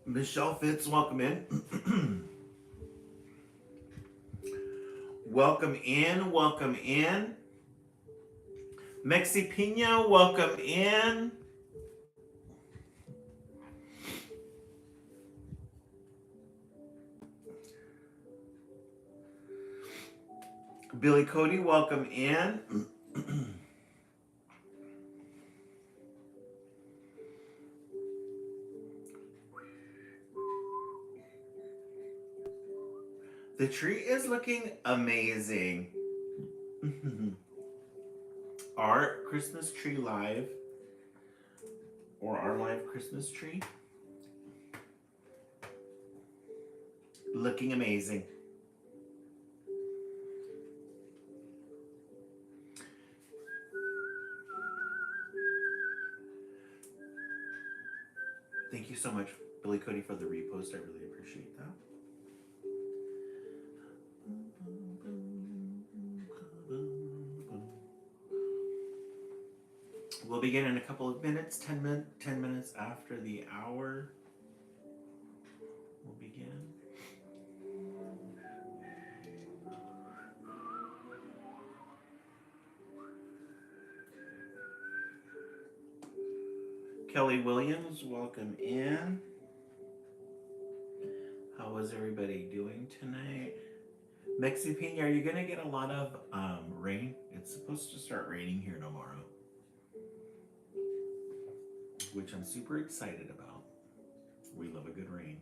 Michelle Fitz, welcome in. Welcome in, welcome in. Mexi Pina, welcome in. Billy Cody, welcome in. The tree is looking amazing. Our Christmas tree live, or our live Christmas tree, looking amazing. Thank you so much, Billy Cody, for the repost. I really appreciate that. We'll begin in a couple of minutes, 10 minutes after the hour. We'll begin. Kelly Williams, welcome in. How is everybody doing tonight? Mexi Pina, are you going to get a lot of rain? It's supposed to start raining here tomorrow, which I'm super excited about. We love a good rain.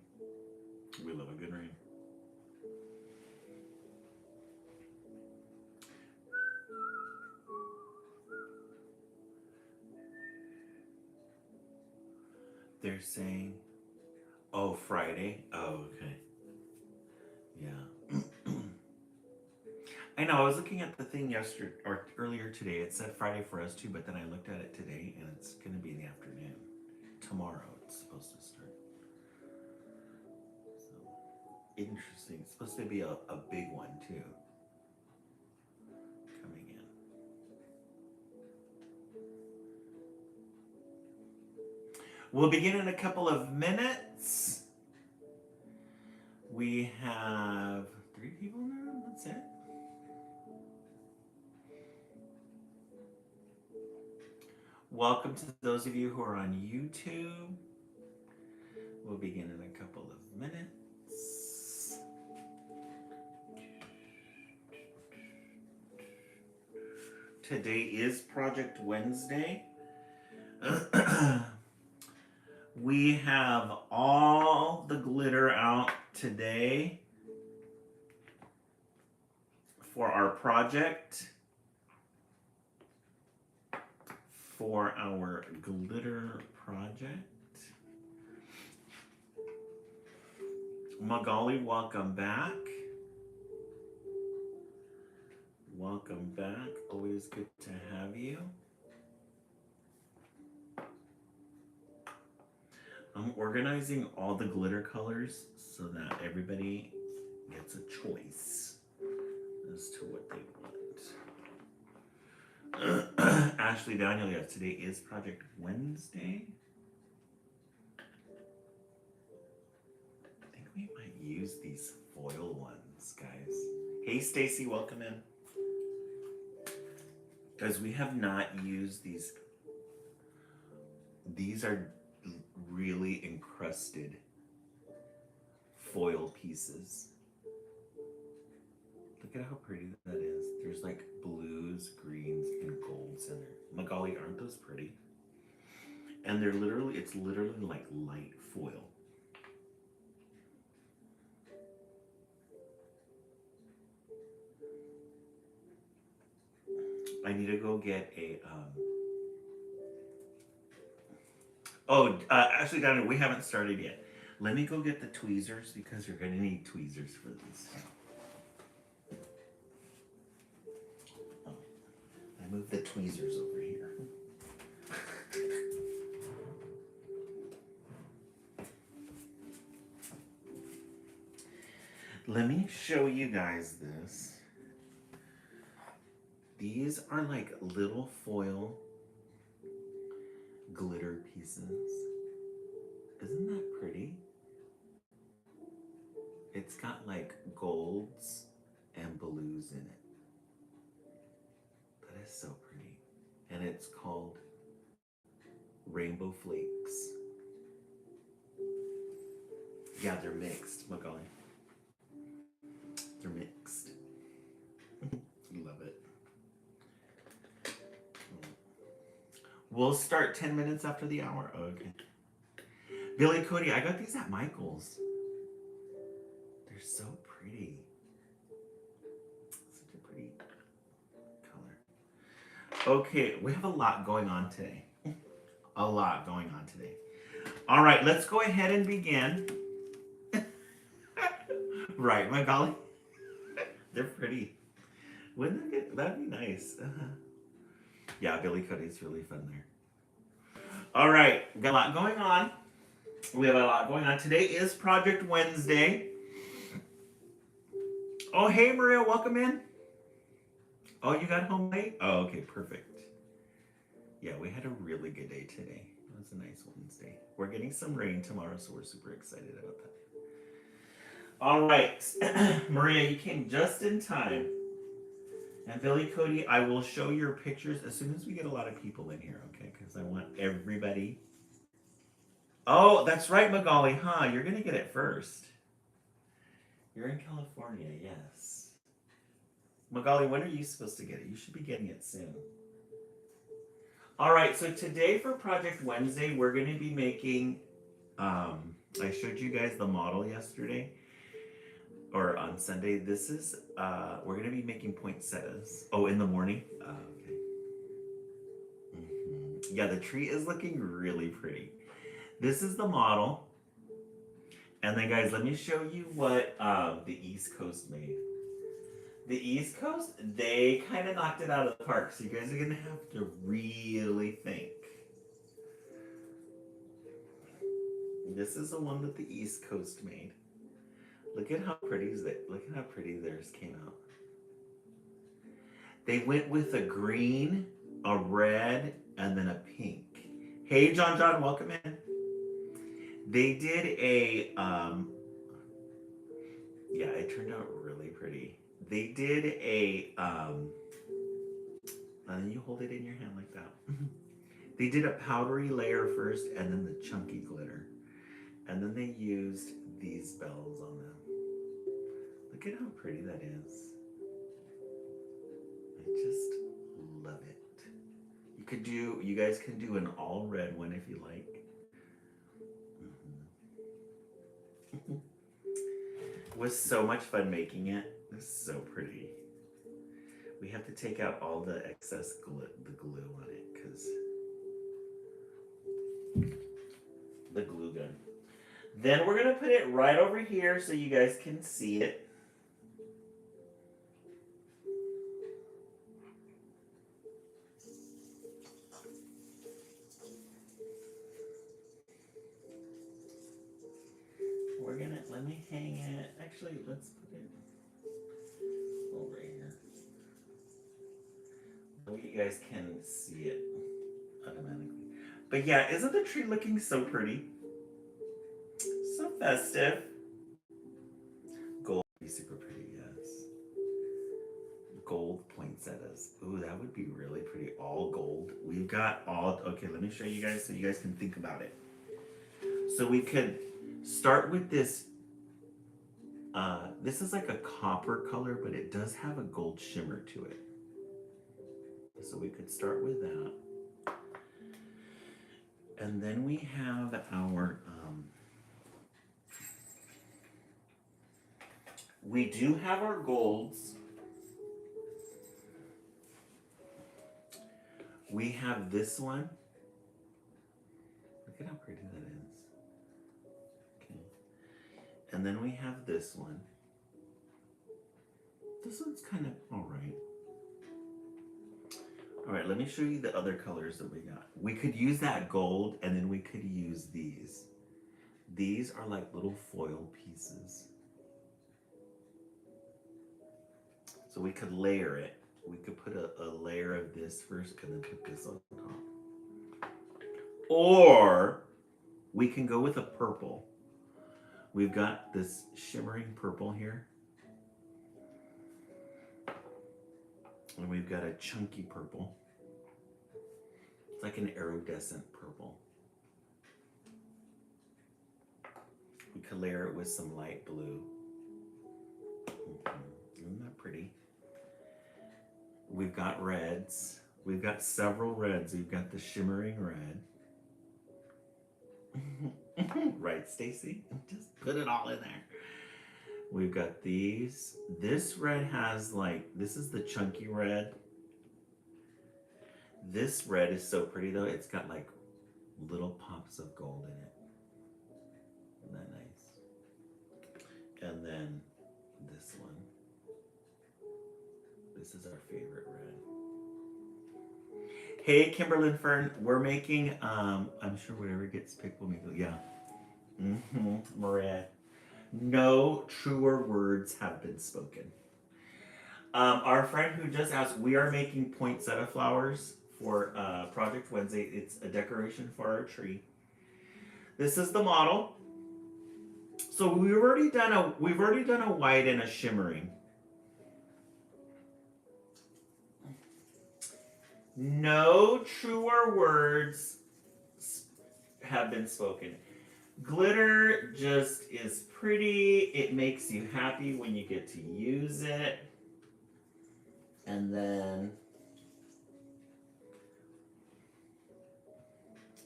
We love a good rain. They're saying, oh, Friday? Oh, okay. Yeah. I know, I was looking at the thing yesterday, or earlier today. It said Friday for us too, but then I looked at it today and it's going to be in the afternoon. Tomorrow it's supposed to start. So, interesting. It's supposed to be a big one too. Coming in. We'll begin in a couple of minutes. We have 3 people in the room. That's it. Welcome to those of you who are on YouTube. We'll begin in a couple of minutes. Today is Project Wednesday. We have all the glitter out today for our project, for our glitter project. Magali, welcome back. Welcome back. Always good to have you. I'm organizing all the glitter colors so that everybody gets a choice as to what they want. Ashley Daniel, yes, today is Project Wednesday. I think we might use these foil ones, guys. Hey, Stacy, welcome in. Guys, we have not used these. These are really encrusted foil pieces. Look at how pretty that is. There's like blues, greens, and golds in there. Magali, aren't those pretty? And they're literally, it's literally like light foil. I need to go get Oh, actually, Donna, we haven't started yet. Let me go get the tweezers because you're going to need tweezers for this. Oh, I moved the tweezers over here. Let me show you guys this. These are like little foil glitter pieces. Isn't that pretty? It's got like golds and blues in it. That is so pretty. And it's called Rainbow Flakes. Yeah, they're mixed, Macaulay. They're mixed. Love it. We'll start 10 minutes after the hour. Okay. Billy Cody, I got these at Michael's. They're so pretty. Such a pretty color. Okay, we have a lot going on today. A lot going on today. All right, let's go ahead and begin. Right, Macaulay? They're pretty. Wouldn't that'd be nice. Yeah, Billy Cody's really fun there. All right, got a lot going on. We have a lot going on. Today is Project Wednesday. Oh, hey, Maria, welcome in. Oh, you got home late? Oh, okay, perfect. Yeah, we had a really good day today. It was a nice Wednesday. We're getting some rain tomorrow, so we're super excited about that. All right, Maria, you came just in time. And Billy Cody, I will show your pictures as soon as we get a lot of people in here, okay? Because I want everybody. Oh, that's right, Macaulay, huh? You're going to get it first. You're in California, yes. Macaulay, when are you supposed to get it? You should be getting it soon. All right, so today for Project Wednesday, we're going to be making, I showed you guys the model yesterday, or on Sunday. This is, we're going to be making poinsettias. Oh, in the morning? Okay. Yeah, the tree is looking really pretty. This is the model. And then, guys, let me show you what the East Coast made. The East Coast, they kind of knocked it out of the park. So you guys are going to have to really think. This is the one that the East Coast made. Look at how pretty theirs came out. They went with a green, a red, and then a pink. Hey, John, welcome in. They did a, yeah, it turned out really pretty. They did a, and you hold it in your hand like that. They did a powdery layer first and then the chunky glitter. And then they used these bells on them. Look at how pretty that is. I just love it. You guys can do an all red one if you like. It was so much fun making it. It was so pretty. We have to take out all the excess glue on it because the glue gun. Then we're gonna put it right over here so you guys can see it. Let me hang it. Actually, let's put it over here so you guys can see it automatically. But yeah, isn't the tree looking so pretty? So festive. Gold would be super pretty, yes. Gold poinsettias. Ooh, that would be really pretty. All gold. We've got all, okay, let me show you guys so you guys can think about it. So we could start with this. This is like a copper color, but it does have a gold shimmer to it. So we could start with that. And then we have our, we do have our golds. We have this one. Look at how pretty And then we have this one. This one's kind of all right. All right, let me show you the other colors that we got. We could use that gold, and then we could use these. These are like little foil pieces. So we could layer it. We could put a layer of this first and then put this on top. Or we can go with a purple. We've got this shimmering purple here. And we've got a chunky purple. It's like an iridescent purple. We could layer it with some light blue. Isn't that pretty? We've got reds. We've got several reds. We've got the shimmering red. Right, Stacy? Just put it all in there. We've got these. This red has like, this is the chunky red. This red is so pretty though. It's got like little pops of gold in it. Isn't that nice? And then this one. This is our favorite red. Hey, Kimberlyn Fern, we're making, I'm sure whatever gets picked will make it, yeah. Maria. No truer words have been spoken. Our friend who just asked, we are making poinsettia flowers for Project Wednesday. It's a decoration for our tree. This is the model. So we've already done a white and a shimmering. No truer words have been spoken. Glitter just is pretty. It makes you happy when you get to use it. And then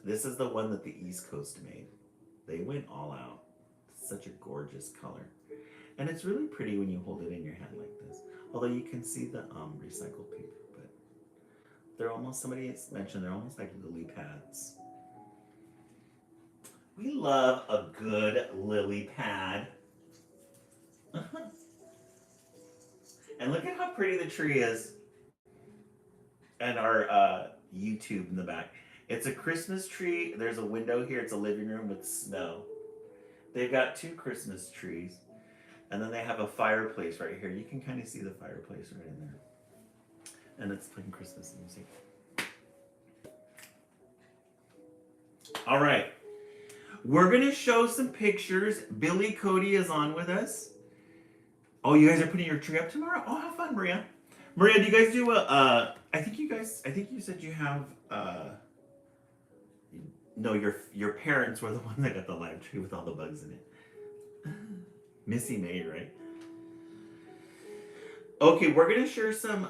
this is the one that the East Coast made. They went all out. It's such a gorgeous color. And it's really pretty when you hold it in your hand like this. Although you can see the recycled paper. They're almost, somebody mentioned, they're almost like lily pads. We love a good lily pad. And look at how pretty the tree is. And our YouTube in the back. It's a Christmas tree. There's a window here. It's a living room with snow. They've got 2 Christmas trees. And then they have a fireplace right here. You can kind of see the fireplace right in there. And it's playing Christmas music. All right. We're going to show some pictures. Billy Cody is on with us. Oh, you guys are putting your tree up tomorrow? Oh, have fun, Maria. Maria, do you guys do I think you said you have, no, your parents were the one that got the live tree with all the bugs in it. Missy May, right? Okay, we're going to share some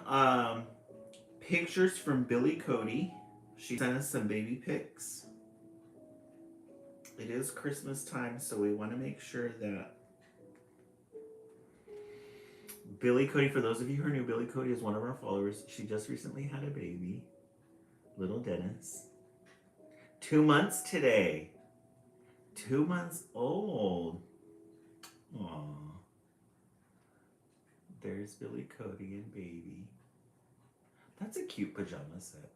pictures from Billy Cody. She sent us some baby pics. It is Christmas time, so we want to make sure that Billy Cody, for those of you who are new, Billy Cody is one of our followers. She just recently had a baby, little Dennis. 2 months today. 2 months old. Aww. There's Billy Cody and baby. That's a cute pajama set.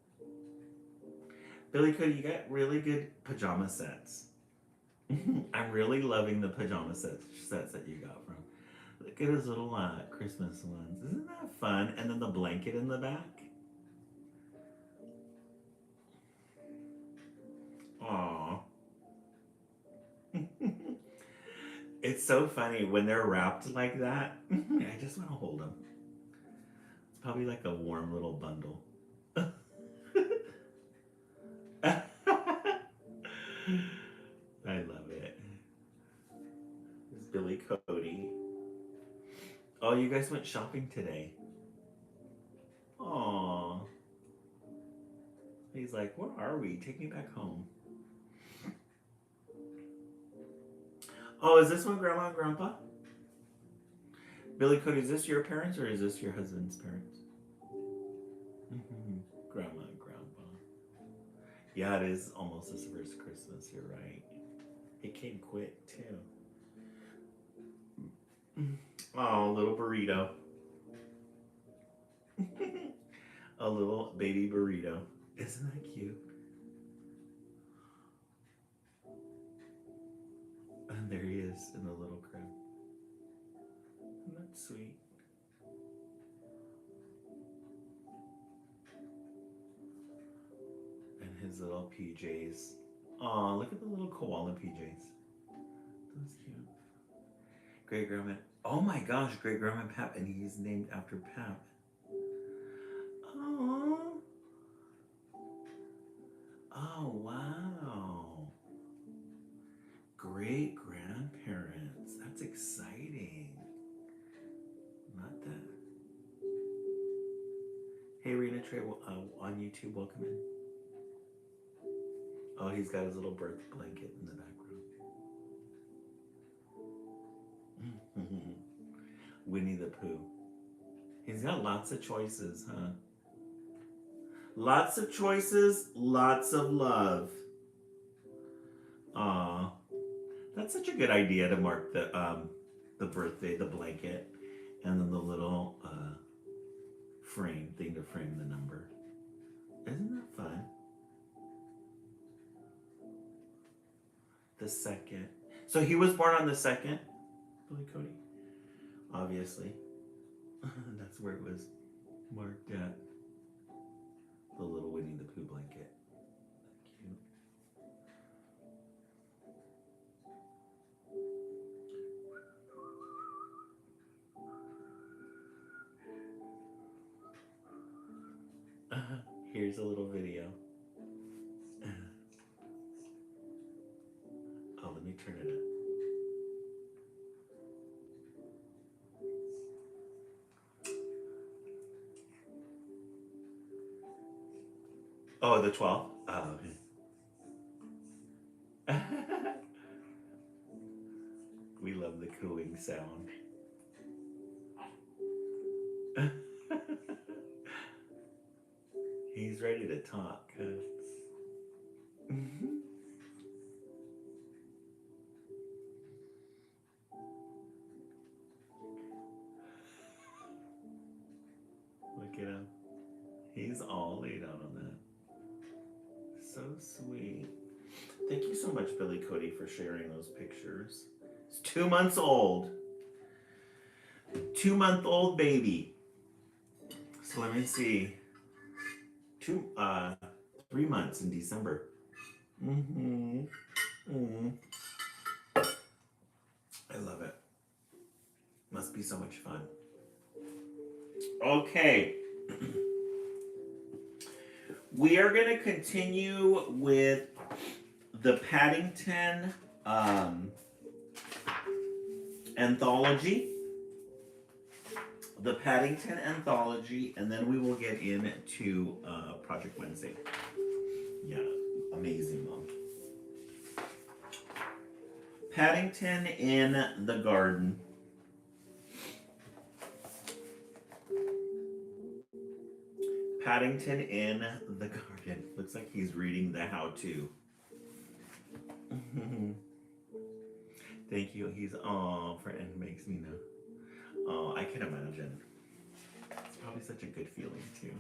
Billy Cody, you got really good pajama sets. I'm really loving the pajama sets that you got from. Look at his little Christmas ones. Isn't that fun? And then the blanket in the back. Aww. It's so funny when they're wrapped like that. I just want to hold them. It's probably like a warm little bundle. I love it. This is Billy Cody. Oh, you guys went shopping today. Aww. He's like, where are we? Take me back home. Oh, is this one Grandma and Grandpa? Billy Cody, is this your parents or is this your husband's parents? Grandma and Grandpa. Yeah, it is almost his first Christmas. You're right. It came quick, too. Oh, little burrito. A little baby burrito. Isn't that cute? And there he is in the little crib. Isn't that sweet? And his little PJs. Aw, look at the little koala PJs. That's cute. Great grandma. Oh my gosh, great grandma Pap, and he's named after Pap. Oh. Oh wow. Great grandparents. That's exciting. Not that. Hey, Rena Trey on YouTube, welcome in. Oh, he's got his little birth blanket in the background. Winnie the Pooh. He's got lots of choices, huh? Lots of choices, lots of love. Aw. That's such a good idea to mark the birthday, the blanket, and then the little frame thing to frame the number. Isn't that fun? The second. So he was born on the 2nd, Billy Cody? Obviously. That's where it was marked at. The little Winnie the Pooh blanket. Cute. Here's a little video. Oh, let me turn it up. Oh, the 12th? Oh, okay. We love the cooing sound. He's ready to talk. Look at him. He's all laid out on that. So sweet. Thank you so much, Billy Cody, for sharing those pictures. It's 2 months old. 2-month-old baby. So let me see. 3 months in December. Mm-hmm. Mm-hmm. I love it. Must be so much fun. Okay. We are going to continue with the Paddington anthology. The Paddington anthology, and then we will get into Project Wednesday. Yeah, amazing, Mom. Paddington in the Garden. Paddington in the Garden. Looks like he's reading the how-to. Thank you. He's friend makes me know. Oh, I can imagine. It's probably such a good feeling too.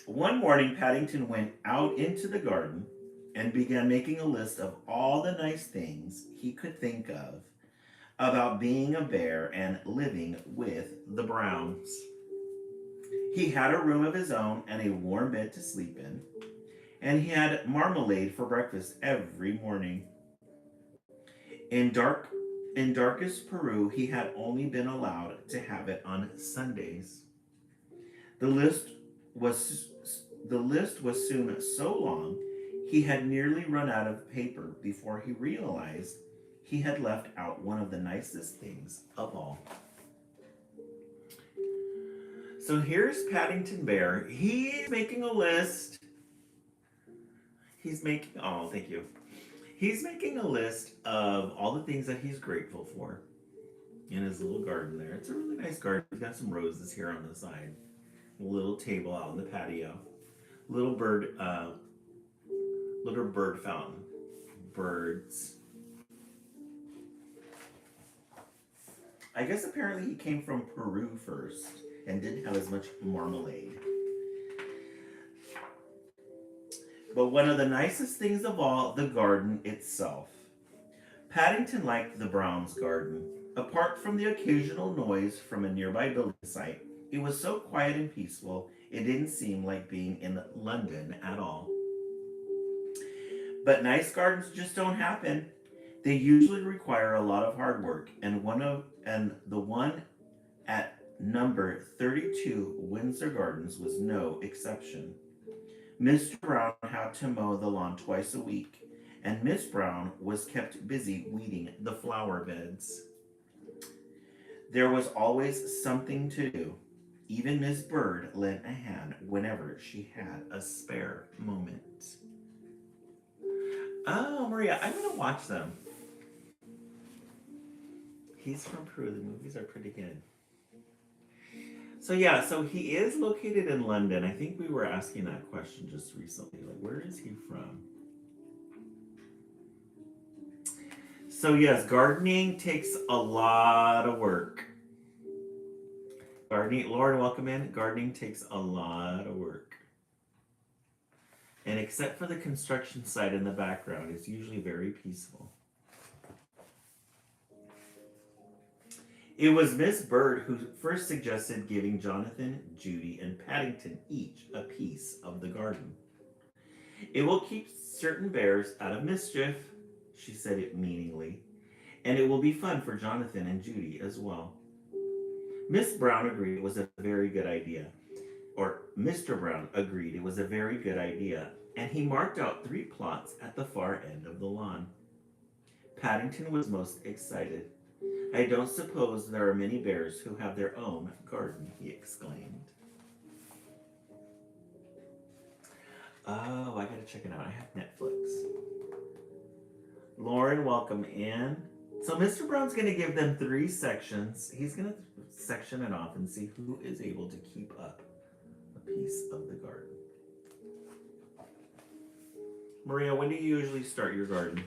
One morning, Paddington went out into the garden and began making a list of all the nice things he could think of about being a bear and living with the Browns. He had a room of his own and a warm bed to sleep in, and he had marmalade for breakfast every morning. In darkest Peru, he had only been allowed to have it on Sundays. The list was soon so long, he had nearly run out of paper before he realized he had left out one of the nicest things of all. So here's Paddington Bear. He's making a list. Thank you. He's making a list of all the things that he's grateful for in his little garden there. It's a really nice garden. He's got some roses here on the side. A little table out on the patio. Little bird fountain. Birds. I guess apparently he came from Peru first and didn't have as much marmalade. But one of the nicest things of all, the garden itself. Paddington liked the Browns' garden. Apart from the occasional noise from a nearby building site, it was so quiet and peaceful it didn't seem like being in London at all. But nice gardens just don't happen. They usually require a lot of hard work, and the one at number 32 Windsor Gardens was no exception. Mr. Brown had to mow the lawn twice a week, and Miss Brown was kept busy weeding the flower beds. There was always something to do. Even Miss Bird lent a hand whenever she had a spare moment. Oh, Maria, I'm going to watch them. He's from Peru. The movies are pretty good. So yeah, so he is located in London. I think we were asking that question just recently. Like, where is he from? So yes, gardening takes a lot of work. Gardening, Lauren, welcome in. Gardening takes a lot of work. And except for the construction site in the background, it's usually very peaceful. It was Miss Bird who first suggested giving Jonathan, Judy, and Paddington each a piece of the garden. It will keep certain bears out of mischief, she said it meaningly, and it will be fun for Jonathan and Judy as well. Miss Brown agreed it was a very good idea. Or Mr. Brown agreed it was a very good idea, and he marked out 3 plots at the far end of the lawn. Paddington was most excited. I don't suppose there are many bears who have their own garden, he exclaimed. Oh, I gotta check it out. I have Netflix. Lauren, welcome in. So Mr. Brown's gonna give them 3 sections. He's gonna section it off and see who is able to keep up a piece of the garden. Maria, when do you usually start your garden?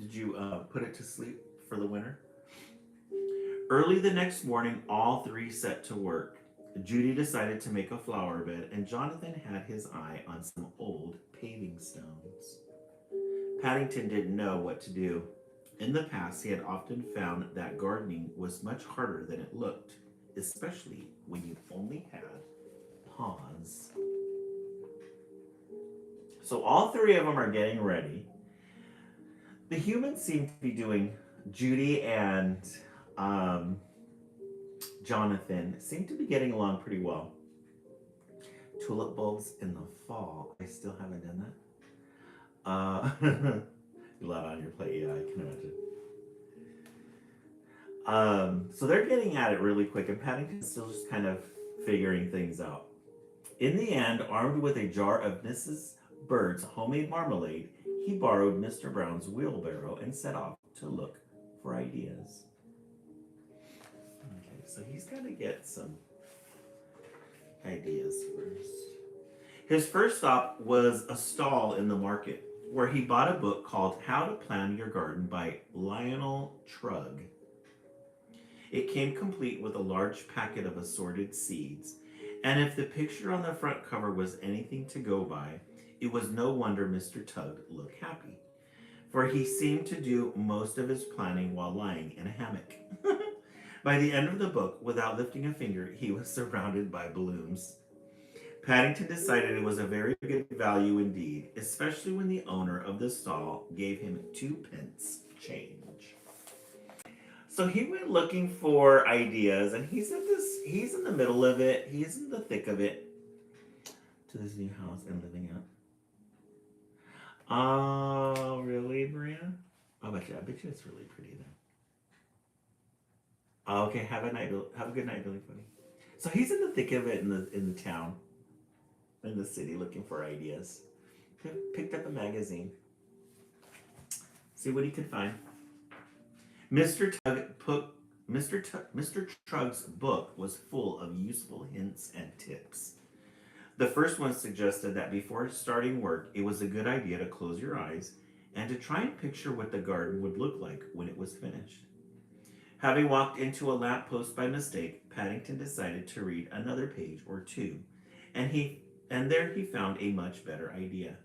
Did you put it to sleep for the winter? Early the next morning, all 3 set to work. Judy decided to make a flower bed, and Jonathan had his eye on some old paving stones. Paddington didn't know what to do. In the past, he had often found that gardening was much harder than it looked, especially when you only had paws. So all 3 of them are getting ready. The humans seem to be doing, Judy and Jonathan seem to be getting along pretty well. Tulip bulbs in the fall. I still haven't done that. A lot on your plate, yeah, I can imagine. So they're getting at it really quick, and Paddington's still just kind of figuring things out. In the end, armed with a jar of Mrs. Bird's homemade marmalade, he borrowed Mr. Brown's wheelbarrow and set off to look for ideas. Okay, so he's got to get some ideas first. His first stop was a stall in the market, where he bought a book called How to Plan Your Garden by Lionel Trugg. It came complete with a large packet of assorted seeds, and if the picture on the front cover was anything to go by, it was no wonder Mr. Tugg looked happy, for he seemed to do most of his planning while lying in a hammock. By the end of the book, without lifting a finger, he was surrounded by blooms. Paddington decided it was a very good value indeed, especially when the owner of the stall gave him 2p change. So he went looking for ideas, and he's in the middle of it, he's in the thick of it, to this new house and living out. Oh, really, Maria? I bet you it's really pretty then. Oh, okay, have a good night, Billy Pony. So he's in the thick of it in the town, in the city, looking for ideas. Picked up a magazine. See what he could find. Mr. Trugg's book was full of useful hints and tips. The first one suggested that before starting work, it was a good idea to close your eyes and to try and picture what the garden would look like when it was finished. Having walked into a lamppost by mistake, Paddington decided to read another page or two, and there he found a much better idea.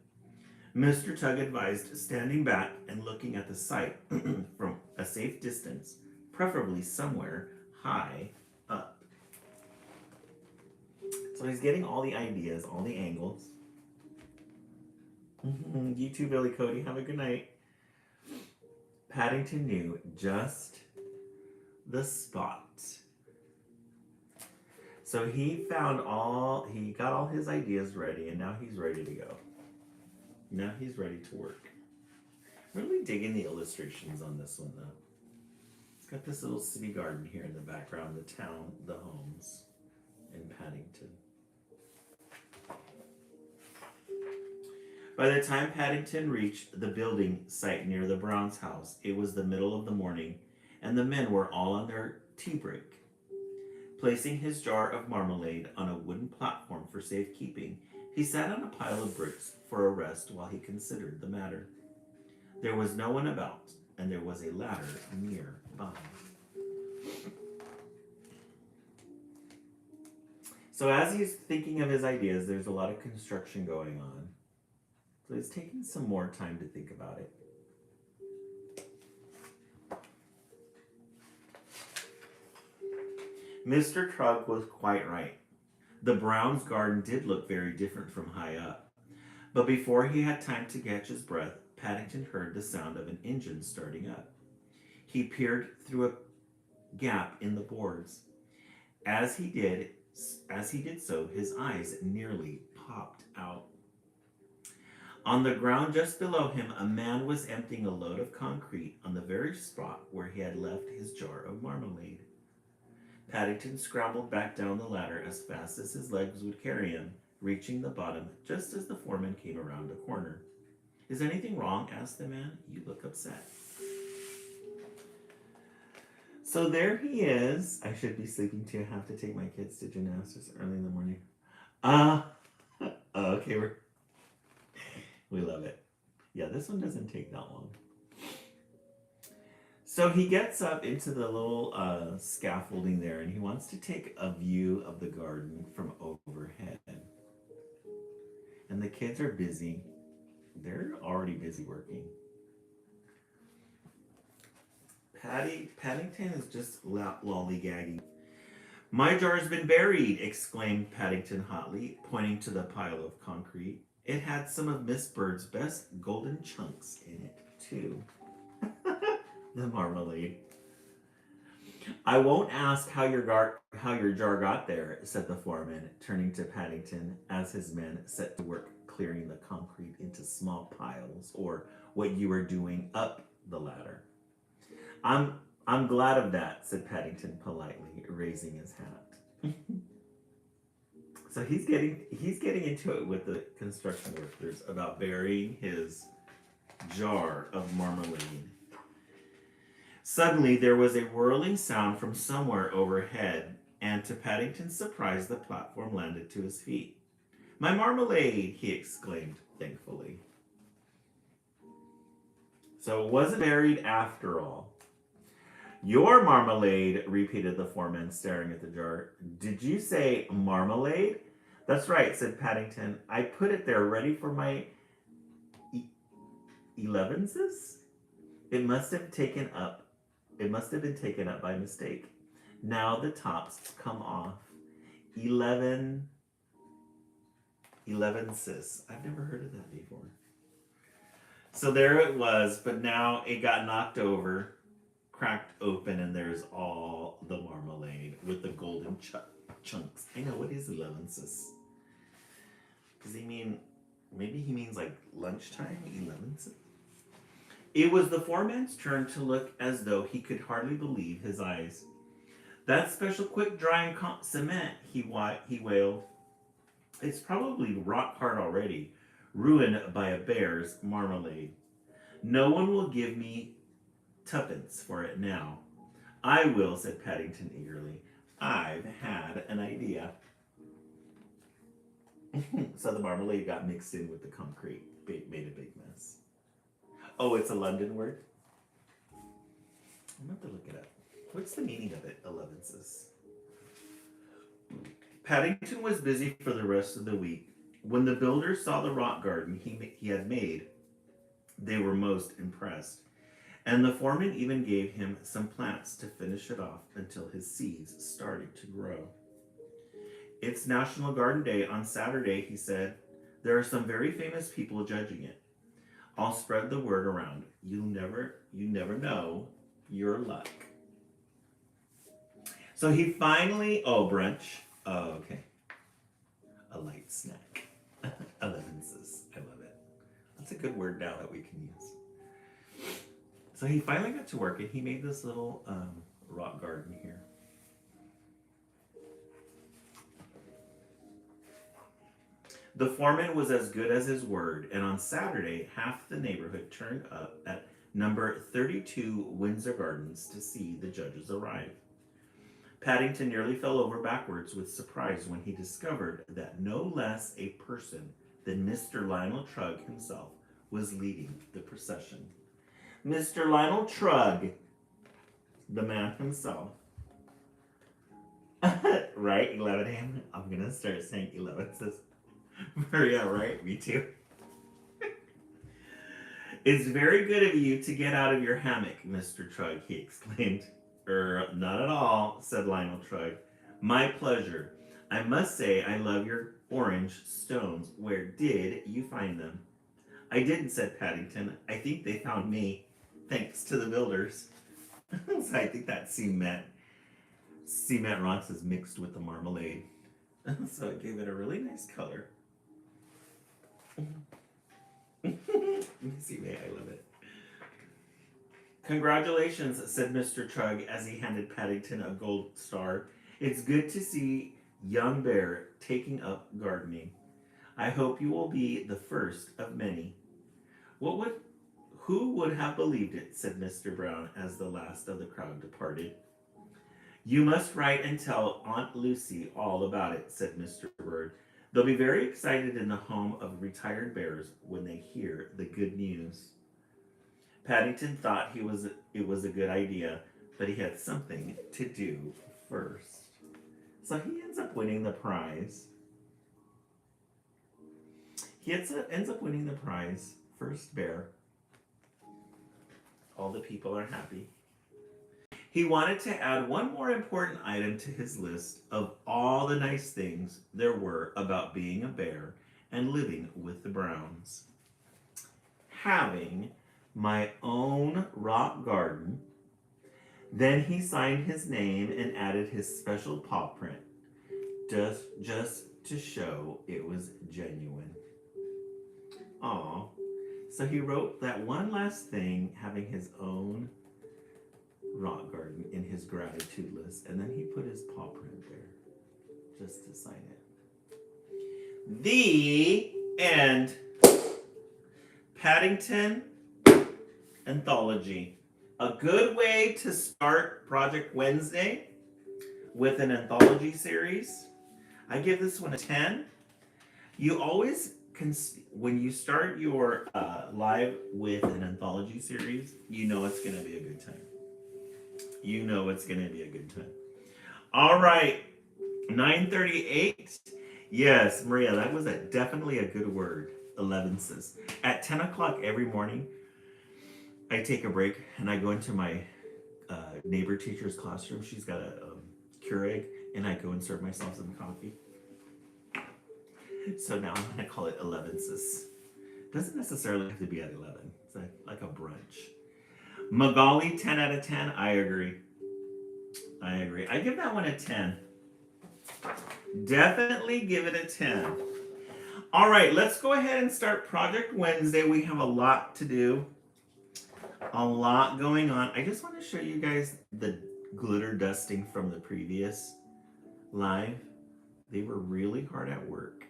Mr. Tug advised standing back and looking at the sight from a safe distance, preferably somewhere high up. So he's getting all the ideas, all the angles. You too, Billy Cody. Have a good night. Paddington knew just the spot. So he got all his ideas ready, and now he's ready to go. Now he's ready to work. I'm really digging the illustrations on this one, though. It's got this little city garden here in the background, the town, the homes in Paddington. By the time Paddington reached the building site near the Browns' house, it was the middle of the morning, and the men were all on their tea break. Placing his jar of marmalade on a wooden platform for safekeeping, he sat on a pile of bricks for a rest while he considered the matter. There was no one about, and there was a ladder nearby. So as he's thinking of his ideas, there's a lot of construction going on. So he's taking some more time to think about it. Mr. Trugg was quite right. The Browns' garden did look very different from high up. But before he had time to catch his breath, Paddington heard the sound of an engine starting up. He peered through a gap in the boards. As he did so, his eyes nearly popped out. On the ground just below him, a man was emptying a load of concrete on the very spot where he had left his jar of marmalade. Paddington scrambled back down the ladder as fast as his legs would carry him, reaching the bottom just as the foreman came around the corner. "Is anything wrong?" asked the man. "You look upset." So there he is. I should be sleeping too. I have to take my kids to gymnastics early in the morning. Okay, we love it. Yeah, this one doesn't take that long. So he gets up into the little scaffolding there, and he wants to take a view of the garden from overhead. And the kids are busy. They're already busy working. Paddington is just lollygagging. "My jar's been buried," exclaimed Paddington hotly, pointing to the pile of concrete. It had some of Miss Bird's best golden chunks in it, too. The marmalade. "I won't ask how your jar got there," said the foreman, turning to Paddington as his men set to work clearing the concrete into small piles, or what you were doing up the ladder. I'm glad of that," said Paddington politely, raising his hat. So he's getting into it with the construction workers about burying his jar of marmalade. Suddenly there was a whirling sound from somewhere overhead, and to Paddington's surprise, the platform landed to his feet. "My marmalade!" he exclaimed thankfully. So it wasn't buried after all. "Your marmalade," repeated the foreman, staring at the jar. "Did you say marmalade?" "That's right," said Paddington. "I put it there ready for my 11ses. It must have been taken up by mistake. Now the tops come off. 11 sis. I've never heard of that before." So there it was, but now it got knocked over, cracked open, and there's all the marmalade with the golden chunks. I know, what is 11 sis? Does he mean, maybe he means like lunchtime? 11 sis? It was the foreman's turn to look as though he could hardly believe his eyes. "That special quick drying cement," he wailed. "It's probably rock hard already, ruined by a bear's marmalade. No one will give me tuppence for it now." "I will," said Paddington eagerly. "I've had an idea." So the marmalade got mixed in with the concrete, made a big mess. Oh, it's a London word? I'm going to have to look it up. What's the meaning of it, Elevenses? Paddington was busy for the rest of the week. When the builders saw the rock garden he had made, they were most impressed. And the foreman even gave him some plants to finish it off until his seeds started to grow. It's National Garden Day on Saturday, he said. There are some very famous people judging it. I'll spread the word around. You never know your luck. So he finally, brunch. Oh, okay. A light snack. Elevenses. I love it. That's a good word now that we can use. So he finally got to work and he made this little rock garden here. The foreman was as good as his word, and on Saturday, half the neighborhood turned up at number 32 Windsor Gardens to see the judges arrive. Paddington nearly fell over backwards with surprise when he discovered that no less a person than Mr. Lionel Trugg himself was leading the procession. Mr. Lionel Trugg, the man himself. Right, 11 I'm gonna start saying 11 says, yeah, right, me too. It's very good of you to get out of your hammock, Mr. Trugg, he exclaimed. Not at all, said Lionel Trugg. My pleasure. I must say I love your orange stones. Where did you find them? I didn't, said Paddington. I think they found me, thanks to the builders. So I think that cement rocks is mixed with the marmalade. So it gave it a really nice color. See, I love it. Congratulations, said Mr. Trugg as he handed Paddington a gold star. It's good to see young Bear taking up gardening. I hope you will be the first of many. Who would have believed it, said Mr. Brown as the last of the crowd departed. You must write and tell Aunt Lucy all about it, said Mr. Bird. They'll be very excited in the home of retired bears when they hear the good news. Paddington thought it was a good idea, but he had something to do first. So he ends up winning the prize. He ends up winning the prize, first bear. All the people are happy. He wanted to add one more important item to his list of all the nice things there were about being a bear and living with the Browns. Having my own rock garden. Then he signed his name and added his special paw print, just to show it was genuine. Aw. So he wrote that one last thing, having his own rock garden, in his gratitude list, and then he put his paw print there just to sign it. The end. Paddington Anthology. A good way to start Project Wednesday with an anthology series. I give this one a 10. You always when you start your live with an anthology series, you know it's going to be a good time. You know it's going to be a good time. All right, 9:38. Yes, Maria, that was definitely a good word. 11ses. At 10 o'clock every morning, I take a break and I go into my neighbor teacher's classroom. She's got a Keurig, and I go and serve myself some coffee. So now I'm going to call it 11ses. Doesn't necessarily have to be at 11. It's like a brunch. Magali, 10 out of 10. I agree. I give that one a 10. Definitely give it a 10. All right, let's go ahead and start Project Wednesday. We have a lot to do. A lot going on. I just want to show you guys the glitter dusting from the previous live. They were really hard at work.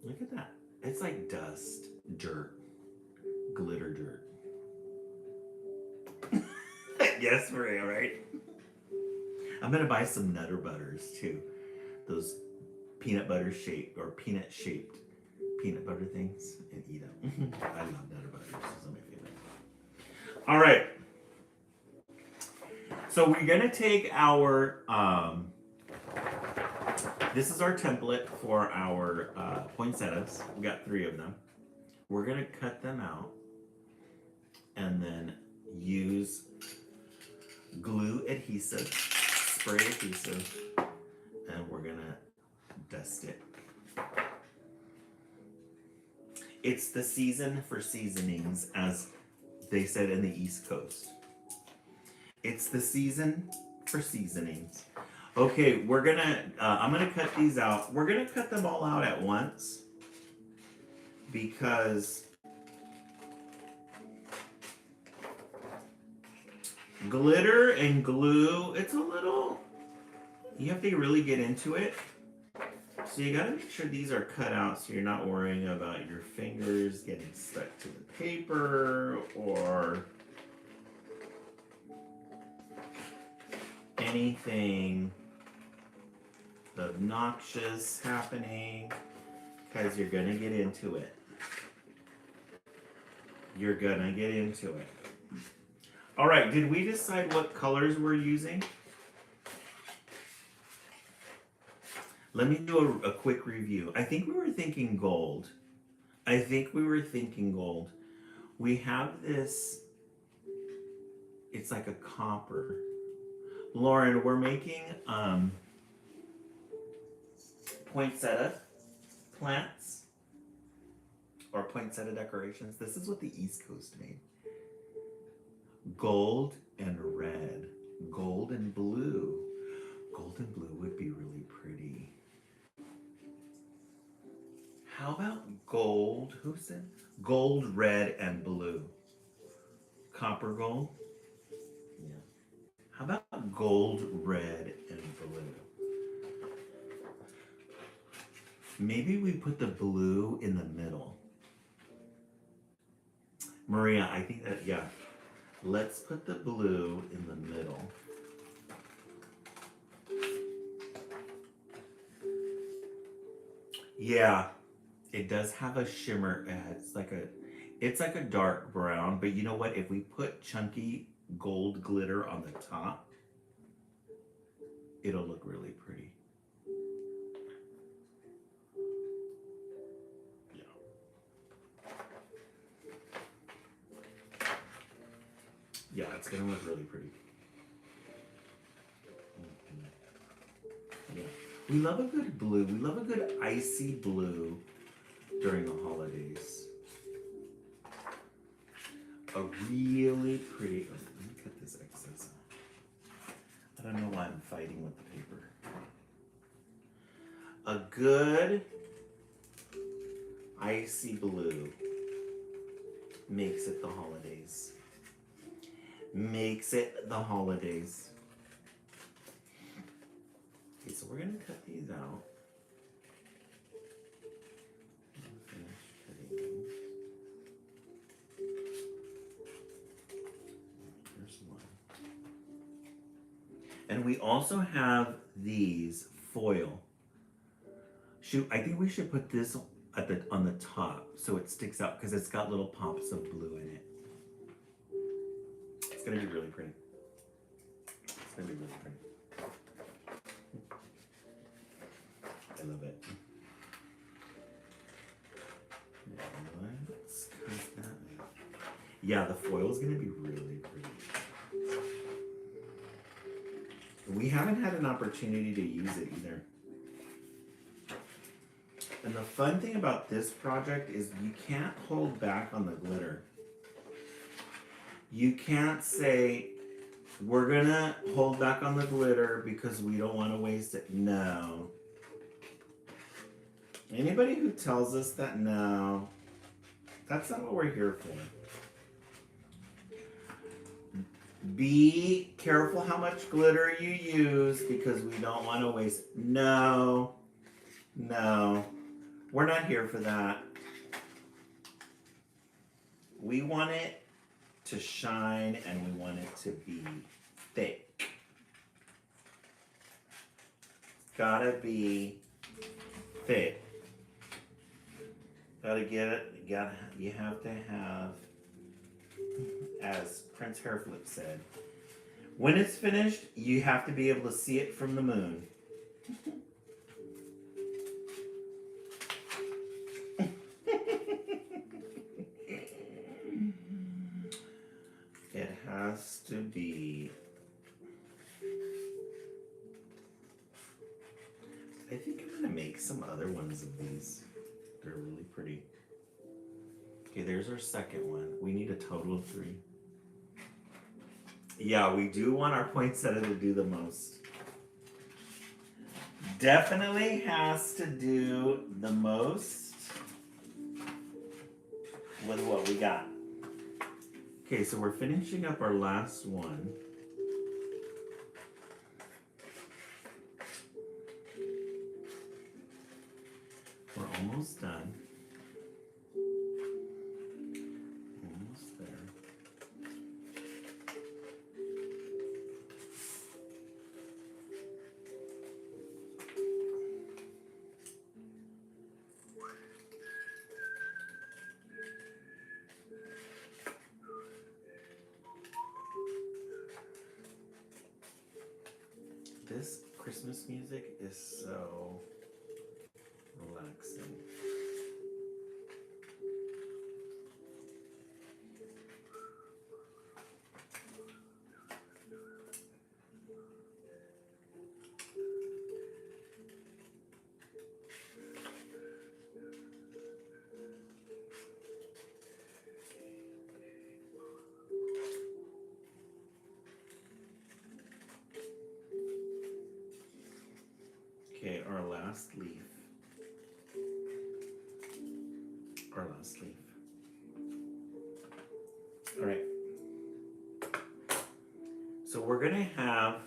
Look at that. It's like dust, dirt, glitter dirt. Yes, Maria, right? I'm going to buy some Nutter Butters too. Those peanut butter shaped or peanut shaped peanut butter things, and eat them. I love Nutter Butters. Those are my favorite. All right. So we're gonna take our, this is our template for our poinsettias. We got 3 of them. We're gonna cut them out and then use glue adhesive, spray adhesive, and we're gonna dust it. It's the season for seasonings, as they said in the East Coast. It's the season for seasonings. Okay, we're gonna, I'm gonna cut these out. We're gonna cut them all out at once because glitter and glue, it's a little, you have to really get into it. So you gotta make sure these are cut out so you're not worrying about your fingers getting stuck to the paper or anything obnoxious happening, because you're gonna get into it. You're gonna get into it. All right, did we decide what colors we're using? Let me do a quick review. I think we were thinking gold. We have this, it's like a copper. Lauren, we're making poinsettia plants or poinsettia decorations. This is what the East Coast made. Gold and red, gold and blue. Gold and blue would be really pretty. How about gold? Who said? Gold, red, and blue. Copper gold? Yeah. How about gold, red, and blue? Maybe we put the blue in the middle. Maria, I think that, yeah. Let's put the blue in the middle. Yeah, it does have a shimmer. It's like a dark brown, but you know what? If we put chunky gold glitter on the top, it'll look really pretty. Yeah. Yeah, it's gonna look really pretty. Yeah. We love a good blue. We love a good icy blue during the holidays. A really pretty, oh, let me cut this excess off. I don't know why I'm fighting with the paper. A good icy blue makes it the holidays. Makes it the holidays. Okay, so we're gonna cut these out. Finish cutting these. Here's one. And we also have these foil. Shoot, I think we should put this on the top so it sticks out because it's got little pops of blue in it. It's gonna be really pretty. It's gonna be really pretty. I love it. Let's cut that out. Yeah, the foil is gonna be really pretty. We haven't had an opportunity to use it either. And the fun thing about this project is you can't hold back on the glitter. You can't say, we're gonna hold back on the glitter because we don't want to waste it. No. Anybody who tells us that, no, that's not what we're here for. Be careful how much glitter you use because we don't want to waste. No, no, we're not here for that. We want it to shine and we want it to be thick. Gotta be thick. Gotta get it. You have to have, as Prince Hairflip said, When it's finished, you have to be able to see it from the moon. It has to be. I think I'm gonna make some other ones of these. They're really pretty. Okay, there's our second one. We need a total of 3. Yeah, we do want our poinsettia to do the most. Definitely has to do the most with what we got. Okay, so we're finishing up our last one. We're almost done. Almost there. This Christmas music is so relaxing. Okay, our last leaf. Our last leaf. All right. So we're gonna have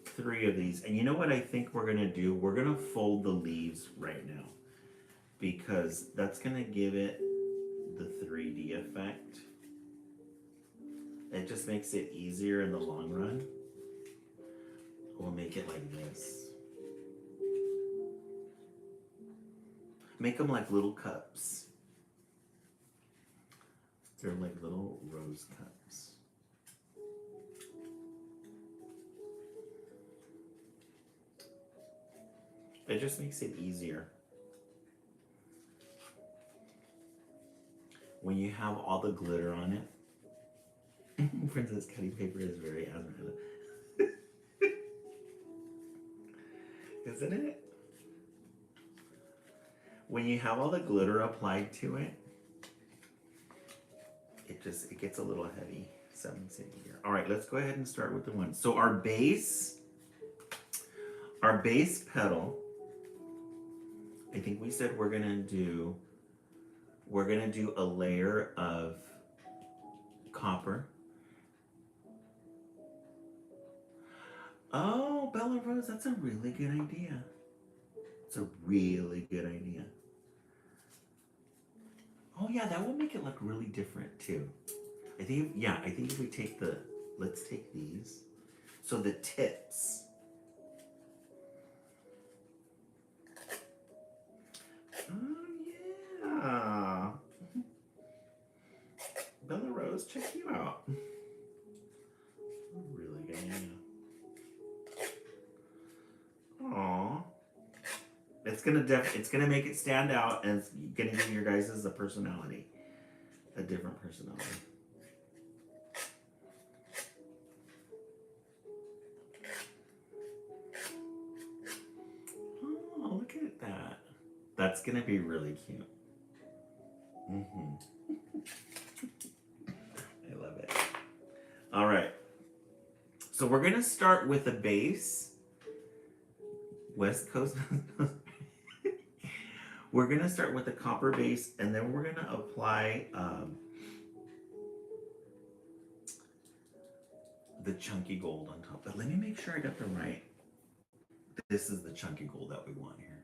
3 of these. And you know what I think we're gonna do? We're gonna fold the leaves right now because that's gonna give it the 3D effect. It just makes it easier in the long run. We'll make it like this. Make them like little cups. They're like little rose cups. It just makes it easier. When you have all the glitter on it. Princess Cutting Paper is very Esmeralda. Isn't it? When you have all the glitter applied to it, it gets a little heavy. 7 centimeter. All right, let's go ahead and start with the one. So our base petal, I think we said we're gonna do a layer of copper. Oh, Bella Rose, that's a really good idea. It's a really good idea. Oh yeah, that will make it look really different too. I think if we take let's take these. So the tips. Oh yeah. Bella Rose, check you out. Really good idea. Aww. It's gonna make it stand out, and it's gonna give your guys a personality, a different personality. Oh, look at that. That's gonna be really cute. I love it. All right. So we're gonna start with a base. West Coast. We're gonna start with a copper base, and then we're gonna apply the chunky gold on top. But let me make sure I got the right. This is the chunky gold that we want here.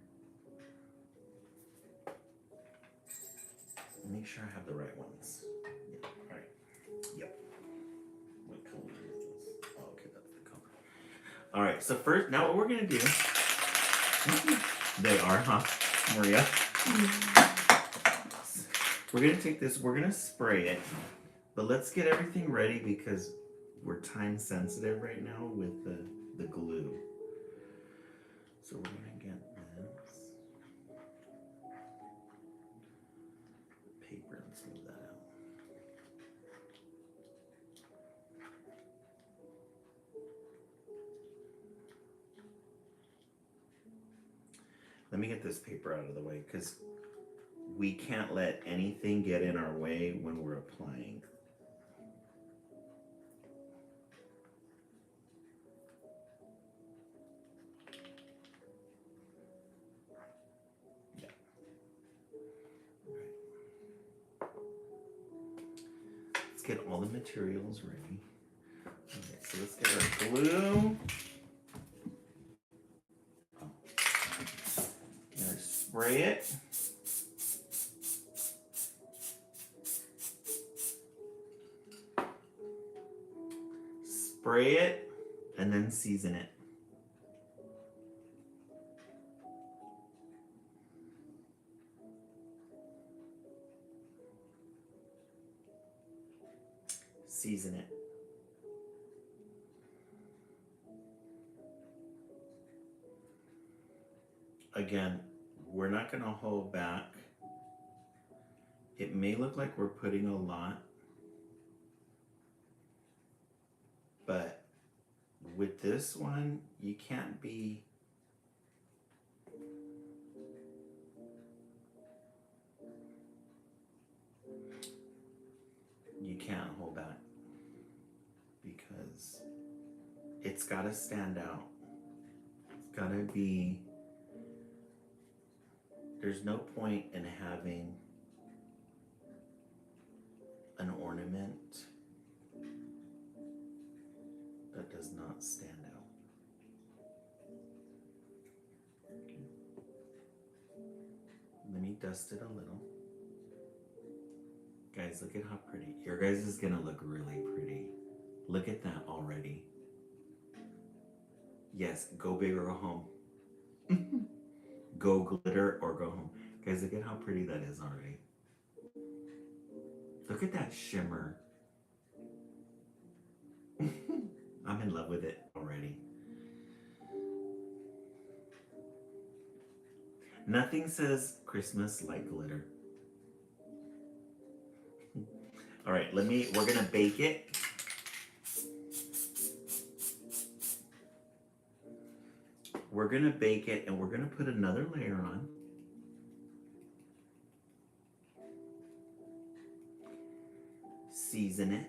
Make sure I have the right ones. Yeah, all right. Yep. What color is this? Oh, okay, that's the color. All right, so first, now what we're gonna do, they are, huh, Maria? We're gonna take this, we're gonna spray it But let's get everything ready because we're time sensitive right now with the glue. So we're gonna get this paper and smooth that out. Let me get this paper out of the way because we can't let anything get in our way when we're applying. Yeah. All right. Let's get all the materials ready. Okay, so let's get our glue. Spray it. Spray it and then season it. Season it. Again, we're not going to hold back. It may look like we're putting a lot, but with this one, you can't be hold back because it's got to stand out. It's got to be, there's no point in having an ornament that does not stand out. Okay. Let me dust it a little. Guys, look at how pretty. Your guys is gonna look really pretty. Look at that already. Yes, go big or go home. Go glitter or go home. Guys, look at how pretty that is already. Look at that shimmer. I'm in love with it already. Nothing says Christmas like glitter. All right, we're gonna bake it. We're gonna bake it and we're gonna put another layer on. Season it.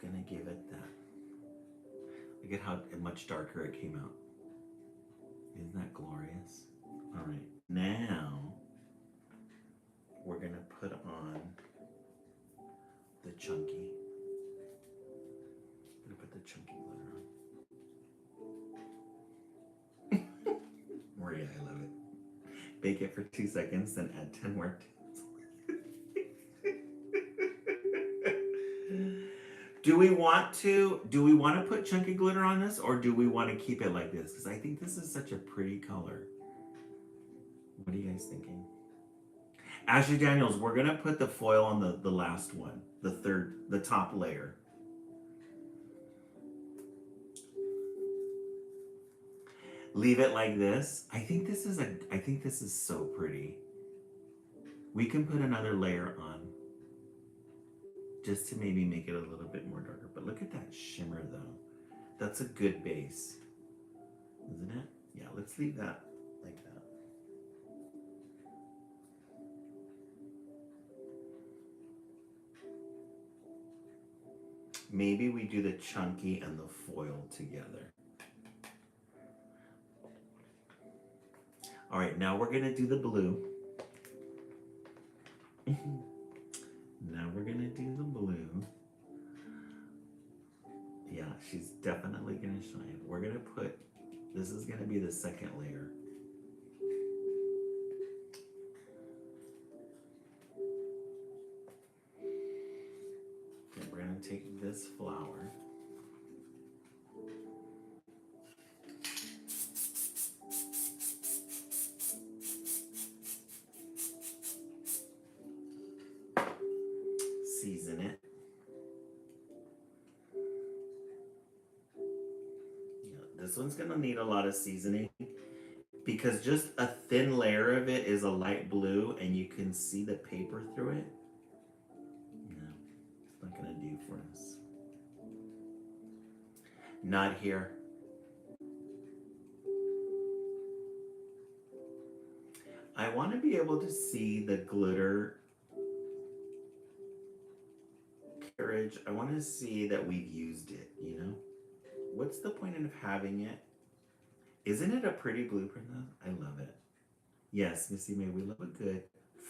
Gonna give it that. Look at how much darker it came out. Isn't that glorious? All right, now we're gonna put on the chunky. I'm gonna put the chunky glitter on. Maria, I love it. Bake it for 2 seconds, then add 10 more. Do we want to put chunky glitter on this, or do we want to keep it like this? Because I think this is such a pretty color. What are you guys thinking? Ashley Daniels, we're gonna put the foil on the last one, the top layer. Leave it like this. I think this is so pretty. We can put another layer on just to maybe make it a little bit more darker. But look at that shimmer though. That's a good base, isn't it? Yeah, let's leave that like that. Maybe we do the chunky and the foil together. All right, now we're gonna do the blue. Now we're gonna do the blue. Yeah, she's definitely gonna shine. We're gonna put, this is gonna be the second layer. Okay, we're gonna take this flower. This one's gonna need a lot of seasoning because just a thin layer of it is a light blue and you can see the paper through it. No, it's not gonna do for us. Not here. I want to be able to see the glitter carriage. I want to see that we've used it, you know? What's the point of having it? Isn't it a pretty blue, Princess? I love it. Yes, Missy May, we love a good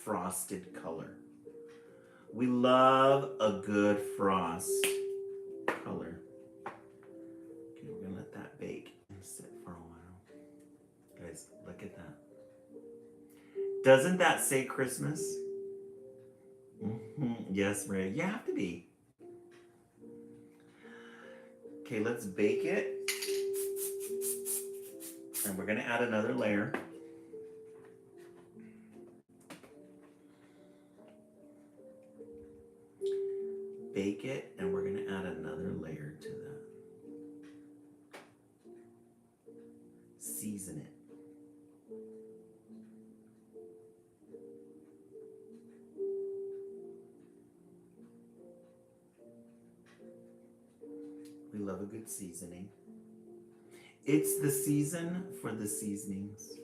frosted color. We love a good frost color. Okay, we're gonna let that bake and sit for a while. Guys, look at that. Doesn't that say Christmas? Yes, Maria, you have to be. Okay, let's bake it. And we're gonna add another layer. Bake it, and we're gonna add another layer to that. Season it. We love a good seasoning. It's the season for the seasonings.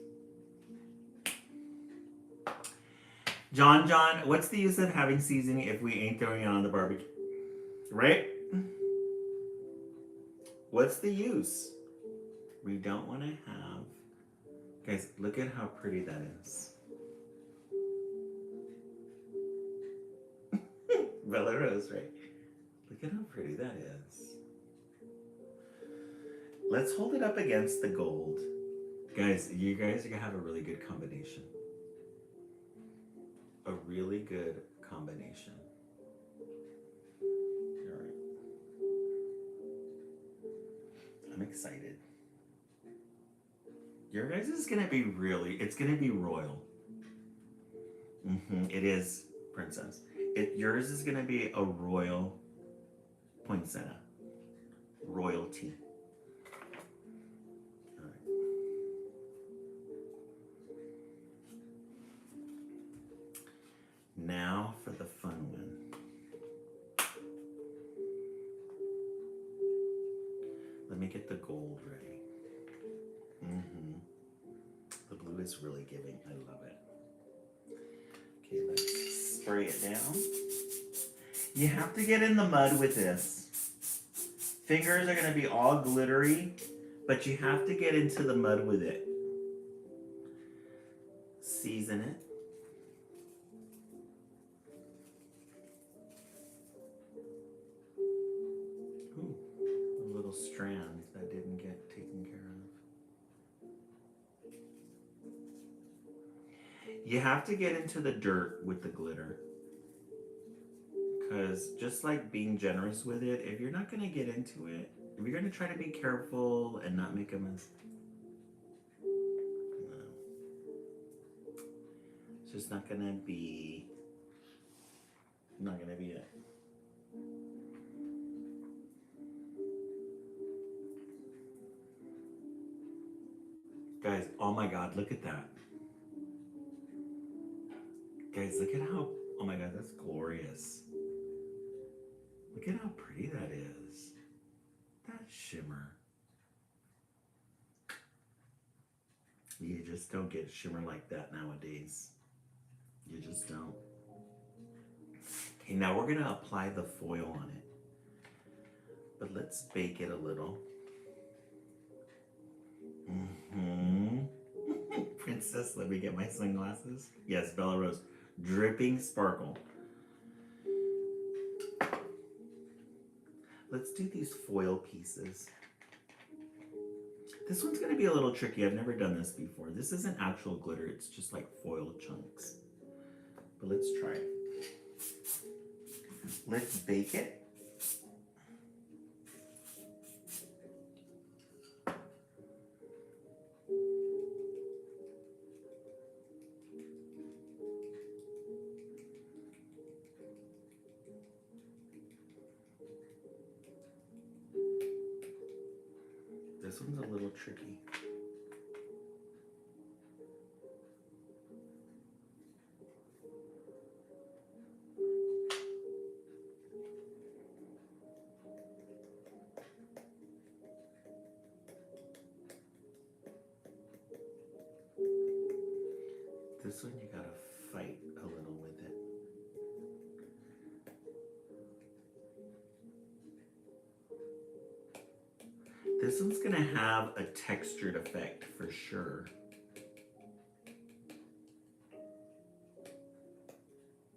John, what's the use of having seasoning if we ain't throwing it on the barbecue? Right? What's the use? We don't want to have... Guys, look at how pretty that is. Bella Rose, right? Look at how pretty that is. Let's hold it up against the gold. Guys, you guys are going to have a really good combination. A really good combination. All right. I'm excited. Your guys is going to be really, it's going to be royal. It is, Princess. Yours is going to be a royal poinsettia. Royalty. Now for the fun one. Let me get the gold ready. The blue is really giving. I love it. Okay, let's spray it down. You have to get in the mud with this. Fingers are going to be all glittery, but you have to get into the mud with it. Season it. Strand that didn't get taken care of. You have to get into the dirt with the glitter, because just like being generous with it, if you're not going to get into it, if you're going to try to be careful and not make a mess, no. It's just not going to be it. Guys, oh my God, look at that. Guys, look at how, oh my God, that's glorious. Look at how pretty that is. That shimmer. You just don't get shimmer like that nowadays. You just don't. Okay, now we're gonna apply the foil on it. But let's bake it a little. Princess, let me get my sunglasses. Yes, Bella Rose. Dripping sparkle. Let's do these foil pieces. This one's going to be a little tricky. I've never done this before. This isn't actual glitter. It's just like foil chunks. But let's try it. Let's bake it. This This one's a little tricky. This one you gotta fight a little with it. This one's gonna have a textured effect for sure.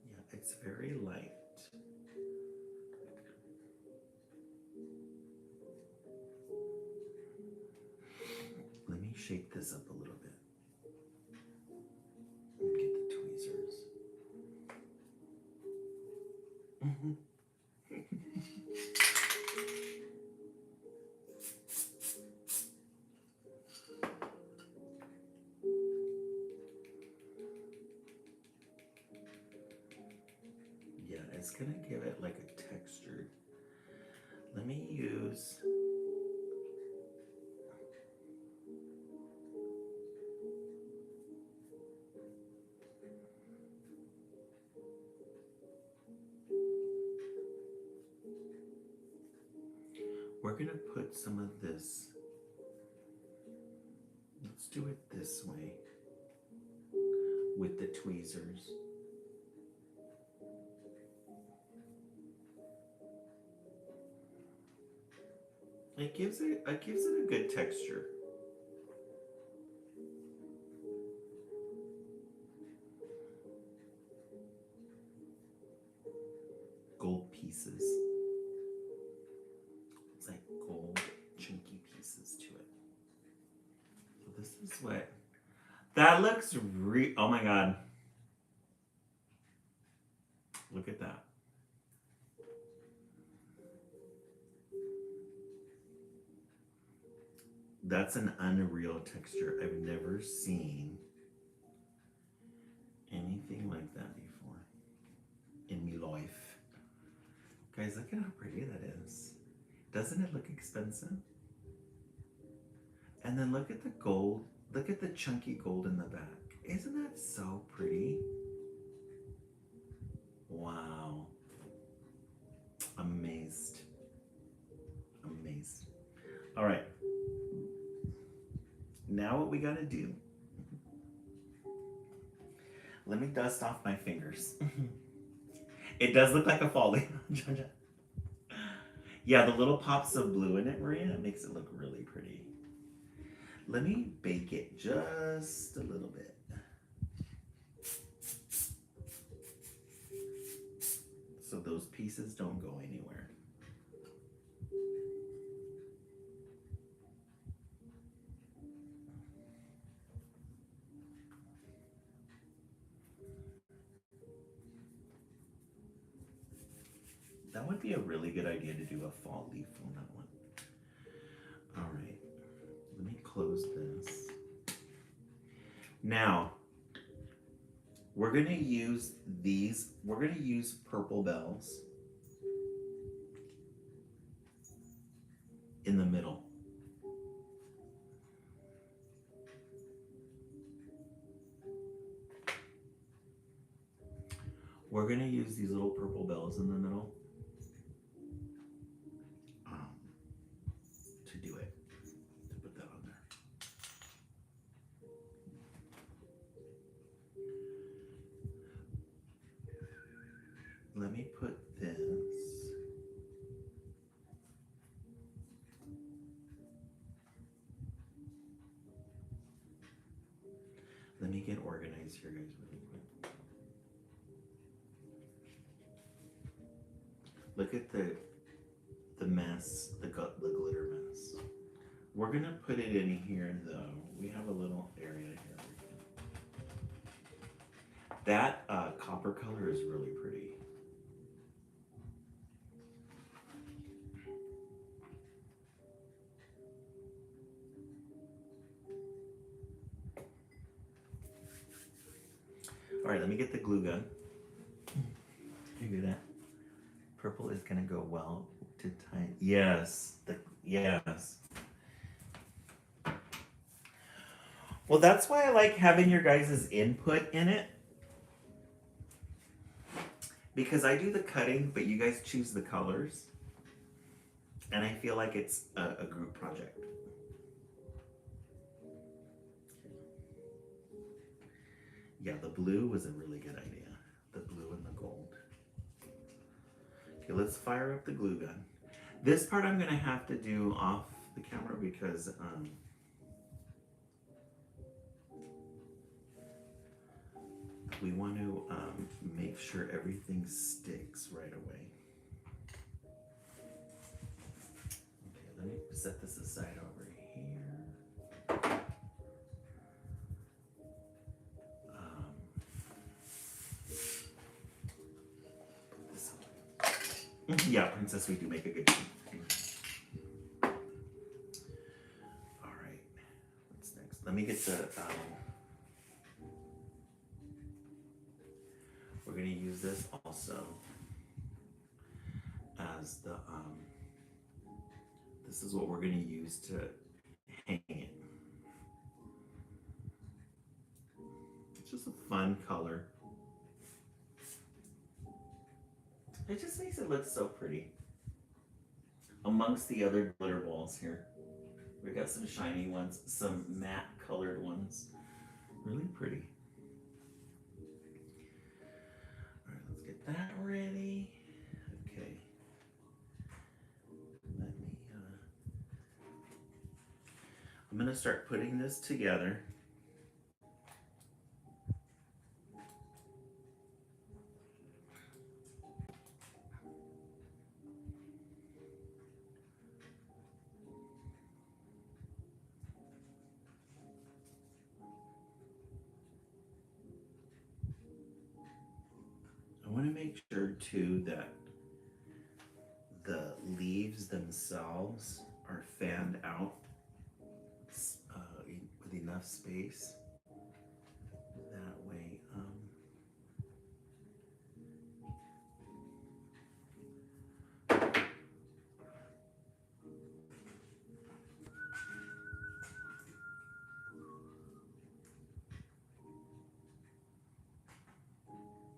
Yeah, it's very light. Let me shake this up a little bit. Get the tweezers. Yeah, it's gonna give it like a texture. Let me use we're gonna put some of this. Let's do it this way with the tweezers. It gives it a good texture. Gold pieces. It's like gold chunky pieces to it. So this is what that looks oh my god. Look at that. That's an unreal texture. I've never seen anything like that before in my life. Guys, look at how pretty that is. Doesn't it look expensive? And then look at the gold. Look at the chunky gold in the back. Isn't that so pretty? Wow. Amazed. Amazed. All right. Now what we gotta do, let me dust off my fingers. It does look like a fall leaf. Yeah, the little pops of blue in it, Maria, it makes it look really pretty. Let me bake it just a little bit. So those pieces don't go anywhere. That would be a really good idea to do a fall leaf on that one. All right, let me close this. Now, we're gonna use these, we're gonna use purple bells in the middle. We're gonna use these little purple bells in the middle. To do it, to put that on there. Let me put this. Let me get organized here, guys, really quick. Look at the mess, the glitter mess. We're gonna put it in here though. We have a little area here. That copper color is really pretty. All right, let me get the glue gun. You do that. Purple is gonna go well to tie. Yes, yes. Well, that's why I like having your guys' input in it. Because I do the cutting, but you guys choose the colors. And I feel like it's a group project. Yeah, the blue was a really good idea. The blue and the gold. Okay, let's fire up the glue gun. This part I'm gonna have to do off the camera because we want to make sure everything sticks right away. Okay, let me set this aside over here. Yeah, Princess, we do make a good team. All right, what's next? Let me get the. We're gonna use this also as the. This is what we're gonna use to hang it. It's just a fun color. It just makes it look so pretty. Amongst the other glitter balls here. We got some shiny ones, some matte colored ones. Really pretty. All right, let's get that ready. Okay. Let me, I'm gonna start putting this together. I want to make sure too that the leaves themselves are fanned out with enough space. That way,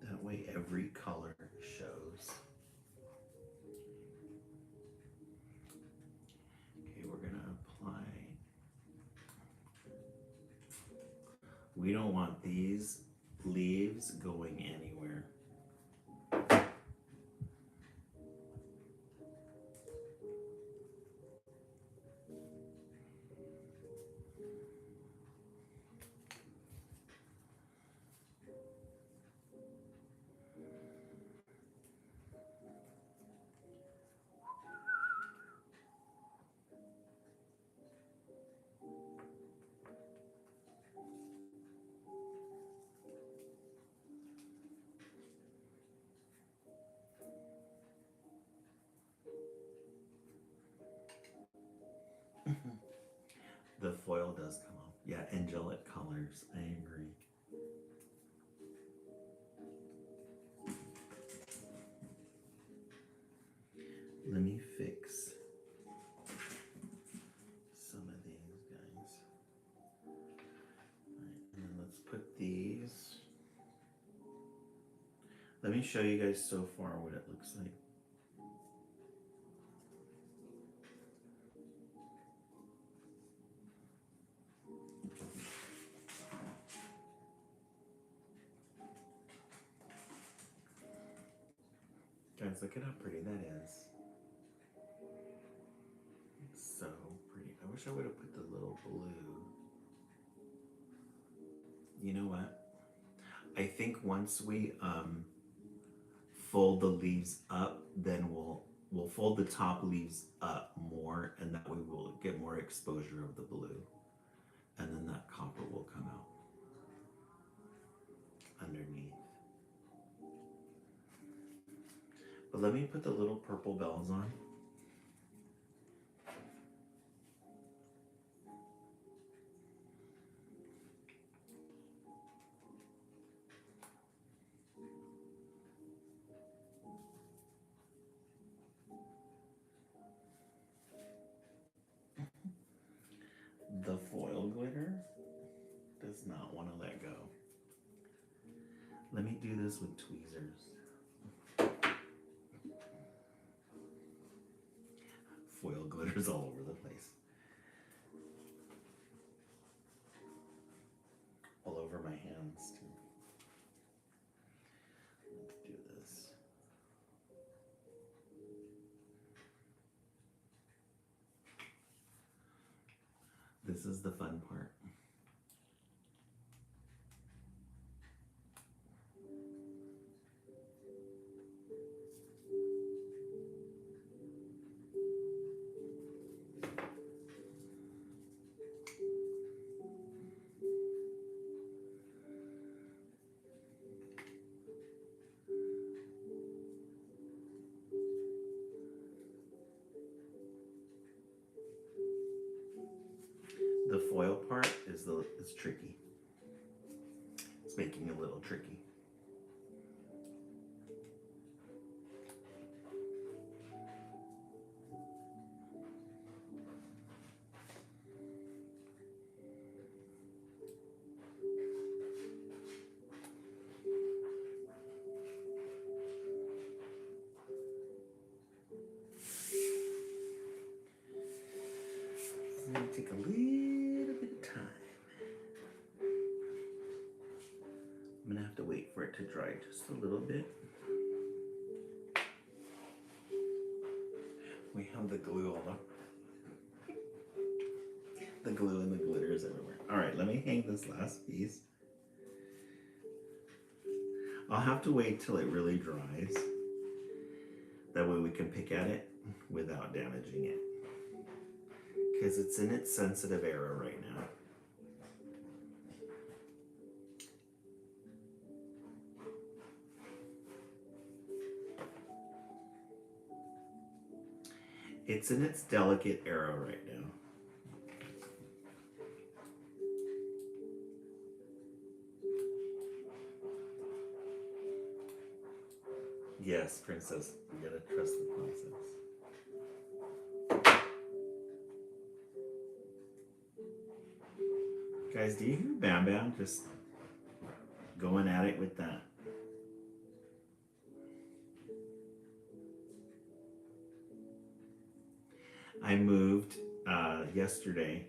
that way every color shows. Okay, we're gonna apply. We don't want these leaves going anywhere. The foil does come off. Yeah, angelic colors. I agree. Let me fix some of these guys. All right, and then let's put these. Let me show you guys so far what it looks like. Guys, look at how pretty that is. It's so pretty. I wish I would have put the little blue. You know what? I think once we fold the leaves up, then we'll fold the top leaves up more, and that way we'll get more exposure of the blue, and then that copper will come out underneath. But let me put the little purple bells on. The foil glitter. want to let go. Let me do this with tweezers. Foil glitters all over the place. All over my hands too. Let's do this. This is the fun part. The foil part is tricky. It's making it a little tricky. It's gonna take a little bit of time. I'm gonna have to wait for it to dry just a little bit. We have the glue all up. The glue and the glitter is everywhere. All right, let me hang this last piece. I'll have to wait till it really dries. That way we can pick at it without damaging it. Because it's in its sensitive era right now. It's in its delicate era right now. Yes, Princess, you gotta trust the process. Guys, do you hear Bam Bam just going at it with that? I moved yesterday.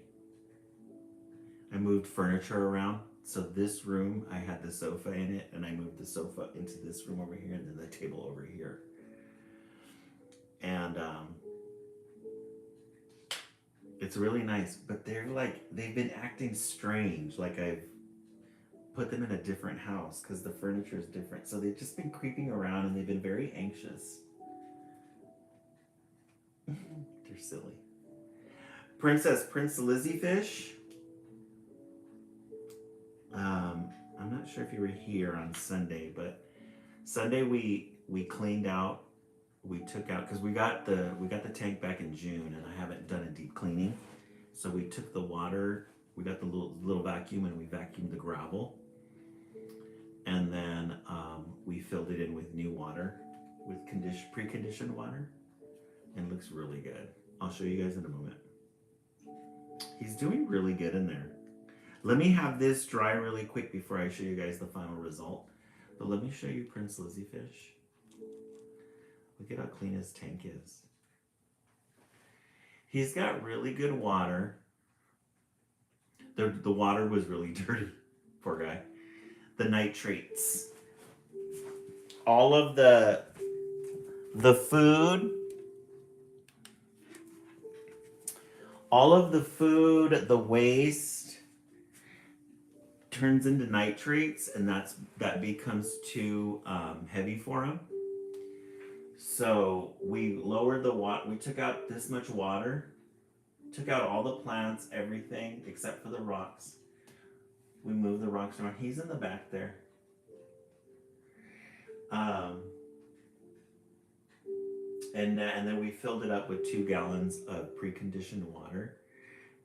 I moved furniture around. So this room, I had the sofa in it, and I moved the sofa into this room over here, and then the table over here. And it's really nice, but they've been acting strange. Like I've put them in a different house because the furniture is different. So they've just been creeping around, and they've been very anxious. They're silly. Prince Lizzie Fish. I'm not sure if you were here on Sunday, but Sunday we cleaned out. We took out because we got the tank back in June, and I haven't done a deep cleaning. So we took the water. We got the little vacuum, and we vacuumed the gravel, and then we filled it in with new water, with pre-conditioned water, and it looks really good. I'll show you guys in a moment. He's doing really good in there. Let me have this dry really quick before I show you guys the final result. But let me show you Prince Lizzie Fish. Look at how clean his tank is. He's got really good water. The water was really dirty. Poor guy. The nitrates. All of the food. All of the food, the waste, turns into nitrates, and that becomes too heavy for him. So we lowered the water. We took out this much water, took out all the plants, everything except for the rocks. We moved the rocks around. He's in the back there. And then we filled it up with 2 gallons of pre-conditioned water.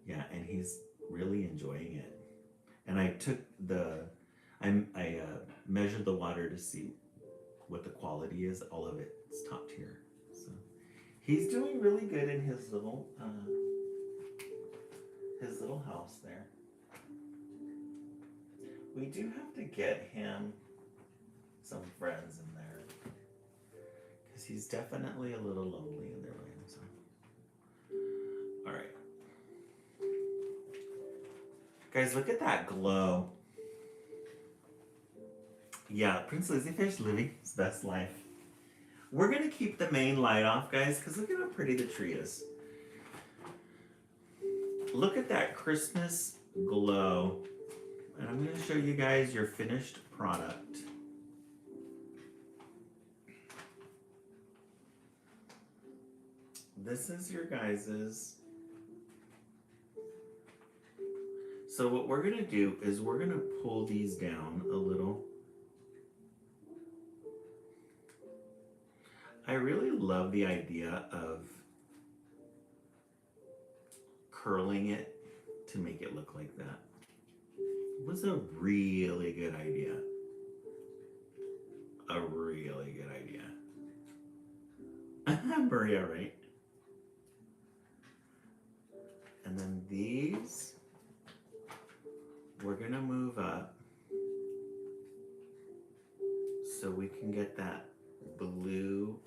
Yeah, and he's really enjoying it. And I took I measured the water to see what the quality is. All of it's top tier. So he's doing really good in his little house there. We do have to get him some friends in there. Because he's definitely a little lonely in there by himself. Alright. Guys, look at that glow. Yeah, Prince Lazyfish living his best life. We're going to keep the main light off, guys, because look at how pretty the tree is. Look at that Christmas glow. And I'm going to show you guys your finished product. This is your guys's. So what we're going to do is we're going to pull these down a little. I really love the idea of curling it to make it look like that. It was a really good idea. A really good idea. Maria, right? And then these, we're gonna move up so we can get that blue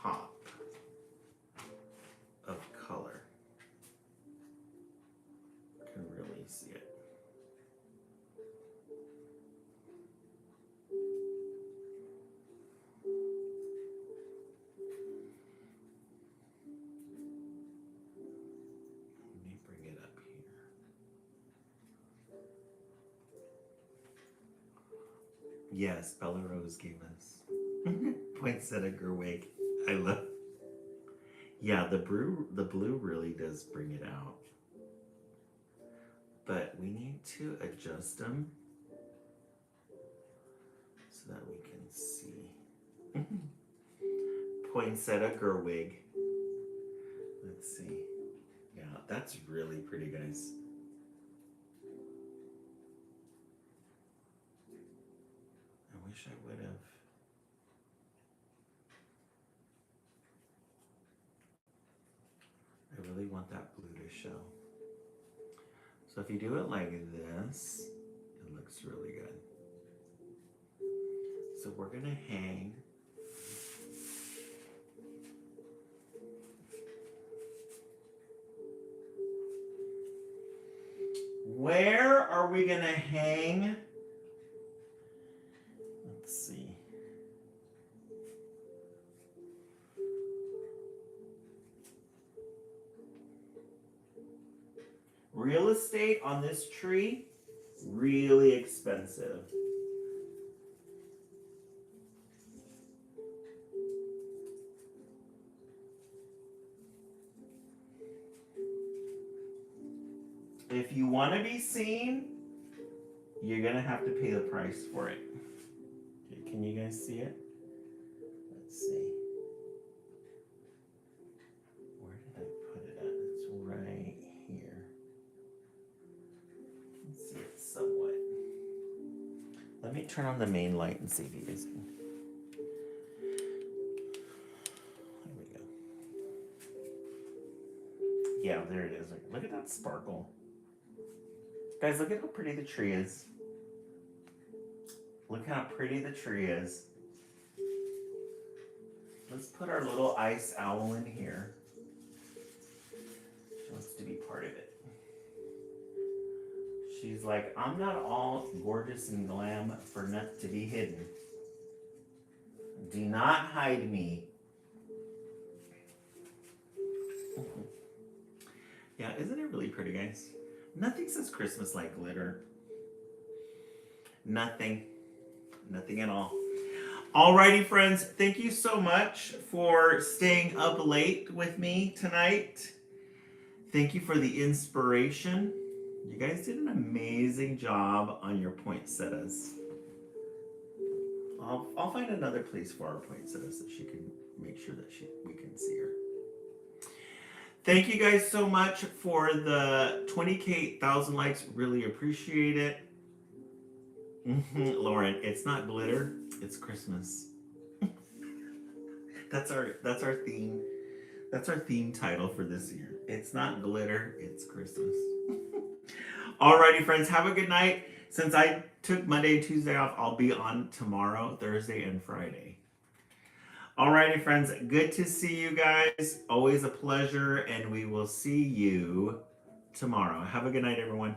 pop of color. You can really see it. Let me bring it up here. Yes, Bella Rose gave us Poinsettia Gerwig. I love. Yeah, the blue really does bring it out. But we need to adjust them so that we can see. Poinsettia Gerwig. Let's see. Yeah, that's really pretty, guys. I wish I would have. I really want that blue to show. So if you do it like this, it looks really good. So we're gonna hang where are we gonna hang? Let's see. Real estate on this tree, really expensive. If you want to be seen, you're going to have to pay the price for it. Okay, can you guys see it? Let's see. Where did I put it at? It's right here. You can see it somewhat. Let me turn on the main light and see if you guys can. There we go. Yeah, there it is. Look at that sparkle. Guys, look at how pretty the tree is. Look how pretty the tree is. Let's put our little ice owl in here. She wants to be part of it. She's like, I'm not all gorgeous and glam for not to be hidden. Do not hide me. Yeah, isn't it really pretty, guys? Nothing says Christmas like glitter. Nothing. Nothing at all. Alrighty, friends. Thank you so much for staying up late with me tonight. Thank you for the inspiration. You guys did an amazing job on your poinsettias. I'll find another place for our poinsettias that she can make sure that we can see her. Thank you guys so much for the 20,000 likes. Really appreciate it. Lauren, it's not glitter, it's Christmas. That's our theme. That's our theme title for this year. It's not glitter, it's Christmas. Alrighty, friends, have a good night. Since I took Monday and Tuesday off, I'll be on tomorrow, Thursday, and Friday. Alrighty, friends. Good to see you guys. Always a pleasure, and we will see you tomorrow. Have a good night, everyone.